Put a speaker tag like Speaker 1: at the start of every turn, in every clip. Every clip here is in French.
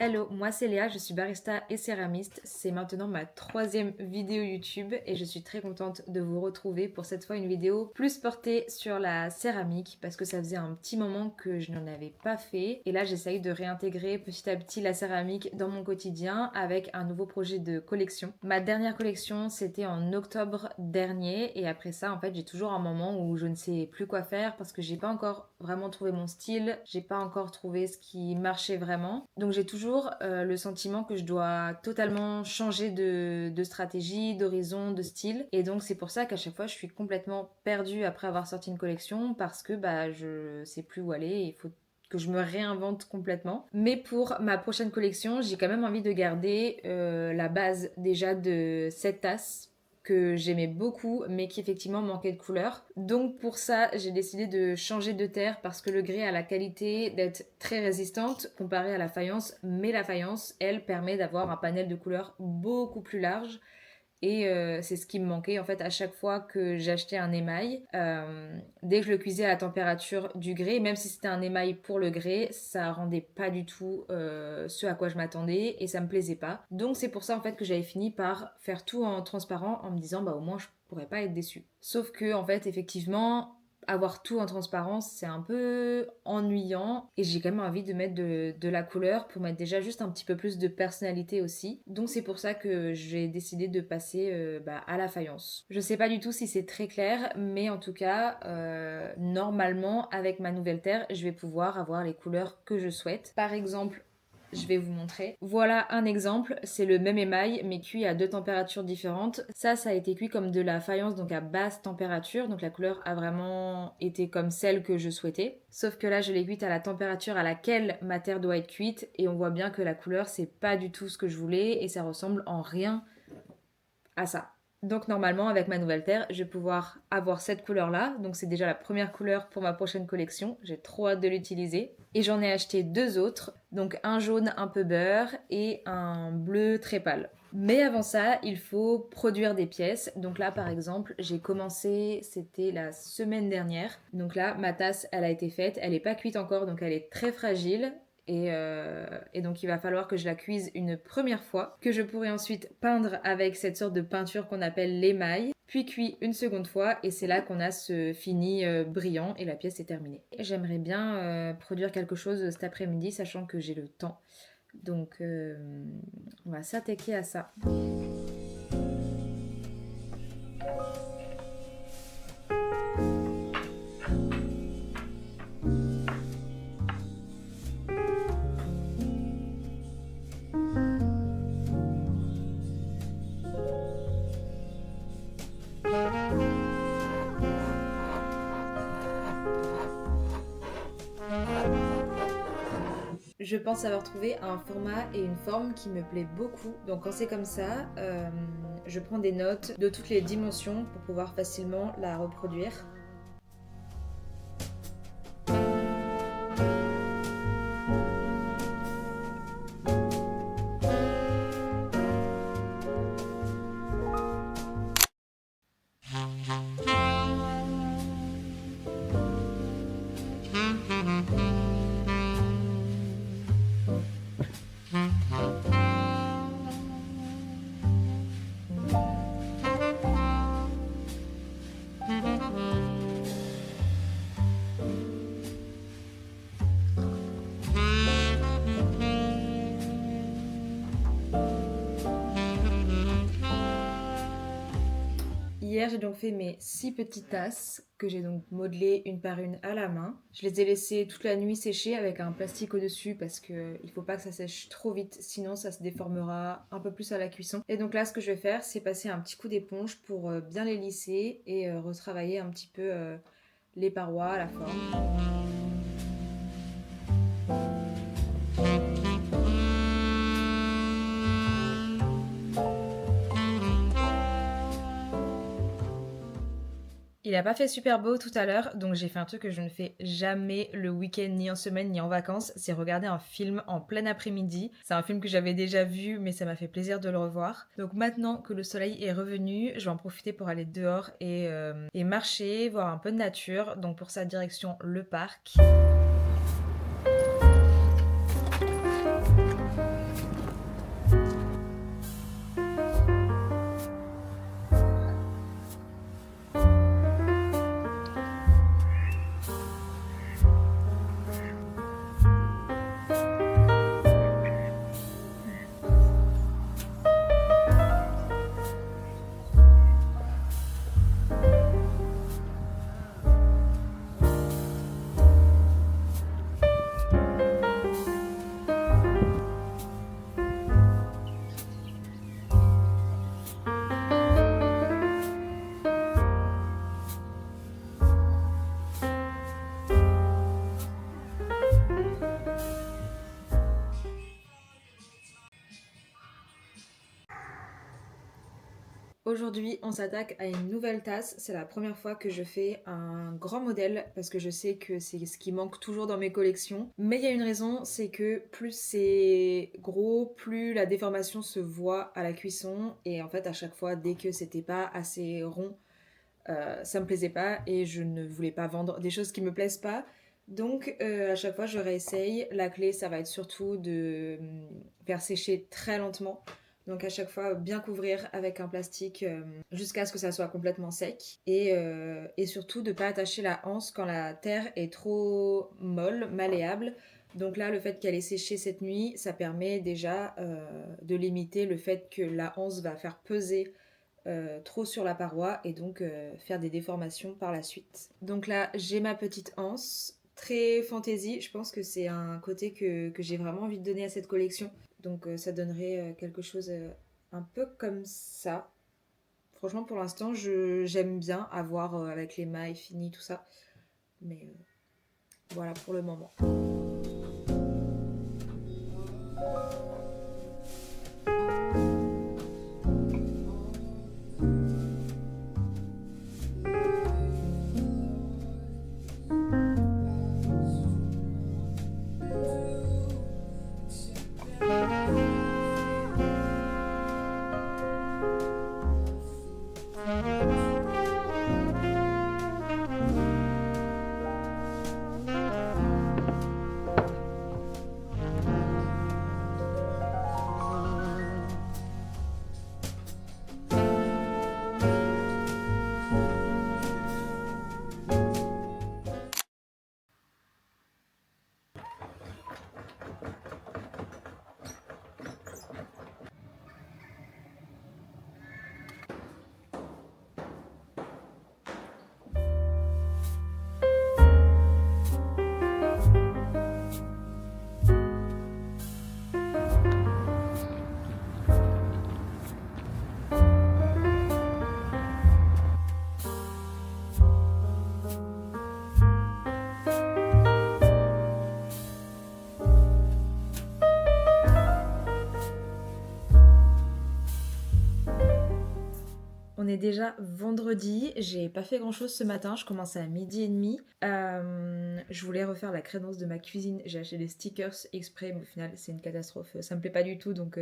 Speaker 1: Hello, moi c'est Léa, je suis barista et céramiste. C'est maintenant ma 3e vidéo YouTube et je suis très contente de vous retrouver pour cette fois une vidéo plus portée sur la céramique parce que ça faisait un petit moment que je n'en avais pas fait. Et là j'essaye de réintégrer petit à petit la céramique dans mon quotidien avec un nouveau projet de collection. Ma dernière collection c'était en octobre dernier et après ça en fait j'ai toujours un moment où je ne sais plus quoi faire parce que j'ai pas encore vraiment trouvé mon style, j'ai pas encore trouvé ce qui marchait vraiment. Donc j'ai toujours le sentiment que je dois totalement changer de stratégie, d'horizon, de style. Et donc c'est pour ça qu'à chaque fois je suis complètement perdue après avoir sorti une collection parce que je sais plus où aller, il faut que je me réinvente complètement. Mais pour ma prochaine collection, j'ai quand même envie de garder la base déjà de cette tasse que j'aimais beaucoup mais qui effectivement manquait de couleur. Donc pour ça, j'ai décidé de changer de terre parce que le grès a la qualité d'être très résistante comparée à la faïence, mais la faïence, elle, permet d'avoir un panel de couleurs beaucoup plus large. Et c'est ce qui me manquait en fait à chaque fois que j'achetais un émail. Dès que je le cuisais à la température du grès, même si c'était un émail pour le grès, ça rendait pas du tout ce à quoi je m'attendais et ça me plaisait pas. Donc c'est pour ça en fait que j'avais fini par faire tout en transparent en me disant au moins je pourrais pas être déçue. Sauf que en fait effectivement avoir tout en transparence, c'est un peu ennuyant et j'ai quand même envie de mettre de la couleur pour mettre déjà juste un petit peu plus de personnalité aussi. Donc c'est pour ça que j'ai décidé de passer à la faïence. Je sais pas du tout si c'est très clair, mais en tout cas, normalement, avec ma nouvelle terre, je vais pouvoir avoir les couleurs que je souhaite. Par exemple, je vais vous montrer. Voilà un exemple, c'est le même émail mais cuit à 2 températures différentes. Ça a été cuit comme de la faïence, donc à basse température, donc la couleur a vraiment été comme celle que je souhaitais. Sauf que là je l'ai cuite à la température à laquelle ma terre doit être cuite et on voit bien que la couleur c'est pas du tout ce que je voulais et ça ressemble en rien à ça. Donc normalement avec ma nouvelle terre, je vais pouvoir avoir cette couleur là. Donc c'est déjà la première couleur pour ma prochaine collection. J'ai trop hâte de l'utiliser. Et j'en ai acheté 2 autres. Donc un jaune un peu beurre et un bleu très pâle. Mais avant ça, il faut produire des pièces. Donc là, par exemple, j'ai commencé, c'était la semaine dernière. Donc là, ma tasse, elle a été faite. Elle n'est pas cuite encore, donc elle est très fragile. Et donc il va falloir que je la cuise une première fois, que je pourrai ensuite peindre avec cette sorte de peinture qu'on appelle l'émail, puis cuit une seconde fois et c'est là qu'on a ce fini brillant et la pièce est terminée. J'aimerais bien produire quelque chose cet après-midi sachant que j'ai le temps. Donc on va s'attaquer à ça. Je pense avoir trouvé un format et une forme qui me plaît beaucoup. Donc quand c'est comme ça, je prends des notes de toutes les dimensions pour pouvoir facilement la reproduire. Hier, j'ai donc fait mes 6 petites tasses que j'ai donc modelées une par une à la main. Je les ai laissées toute la nuit sécher avec un plastique au-dessus parce qu'il ne faut pas que ça sèche trop vite, sinon ça se déformera un peu plus à la cuisson. Et donc là, ce que je vais faire, c'est passer un petit coup d'éponge pour bien les lisser et retravailler un petit peu les parois, la forme. Il a pas fait super beau tout à l'heure, donc j'ai fait un truc que je ne fais jamais le week-end, ni en semaine, ni en vacances, c'est regarder un film en plein après-midi. C'est un film que j'avais déjà vu, mais ça m'a fait plaisir de le revoir. Donc maintenant que le soleil est revenu, je vais en profiter pour aller dehors et marcher, voir un peu de nature. Donc pour ça, direction le parc. Aujourd'hui, on s'attaque à une nouvelle tasse. C'est la première fois que je fais un grand modèle parce que je sais que c'est ce qui manque toujours dans mes collections. Mais il y a une raison, c'est que plus c'est gros, plus la déformation se voit à la cuisson. Et en fait, à chaque fois, dès que c'était pas assez rond, ça me plaisait pas et je ne voulais pas vendre des choses qui me plaisent pas. Donc à chaque fois, je réessaye. La clé, ça va être surtout de faire sécher très lentement. Donc à chaque fois, bien couvrir avec un plastique jusqu'à ce que ça soit complètement sec. Et surtout, de ne pas attacher la anse quand la terre est trop molle, malléable. Donc là, le fait qu'elle ait séché cette nuit, ça permet déjà de limiter le fait que la anse va faire peser trop sur la paroi et donc faire des déformations par la suite. Donc là, j'ai ma petite anse. Très fantaisie, je pense que c'est un côté que j'ai vraiment envie de donner à cette collection. Donc ça donnerait quelque chose un peu comme ça. Franchement, pour l'instant, j'aime bien avoir avec les mailles finies, tout ça. Mais voilà pour le moment. On est déjà vendredi, j'ai pas fait grand chose ce matin, je commençais à 12h30. Je voulais refaire la crédence de ma cuisine, j'ai acheté des stickers exprès, mais au final c'est une catastrophe, ça me plaît pas du tout, donc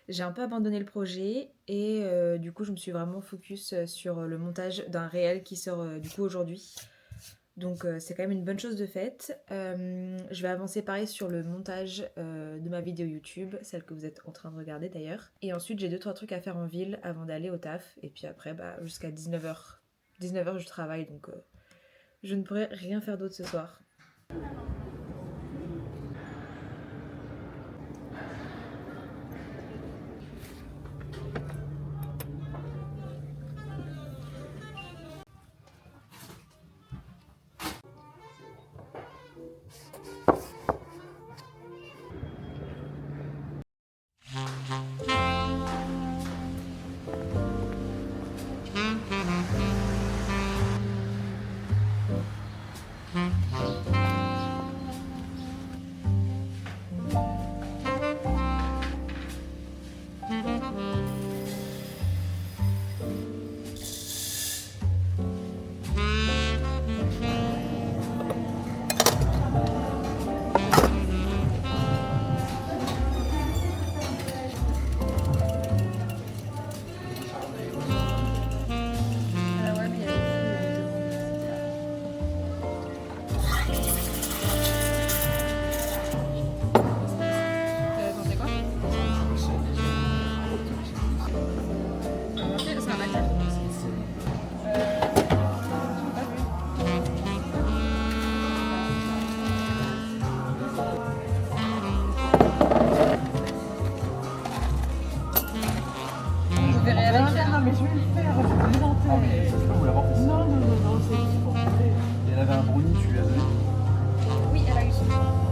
Speaker 1: j'ai un peu abandonné le projet et du coup je me suis vraiment focus sur le montage d'un réel qui sort du coup aujourd'hui. Donc c'est quand même une bonne chose de faite. Je vais avancer pareil sur le montage de ma vidéo YouTube, celle que vous êtes en train de regarder d'ailleurs. Et ensuite j'ai 2-3 trucs à faire en ville avant d'aller au taf. Et puis après jusqu'à 19h. 19h je travaille donc je ne pourrai rien faire d'autre ce soir.
Speaker 2: Non, mais je vais le faire, je vais présenter.
Speaker 3: Je peux vous l'avoir fait.
Speaker 2: Non, c'est juste pour montrer.
Speaker 3: Et elle avait un brownie, tu lui as donné?
Speaker 1: Oui, elle a eu son.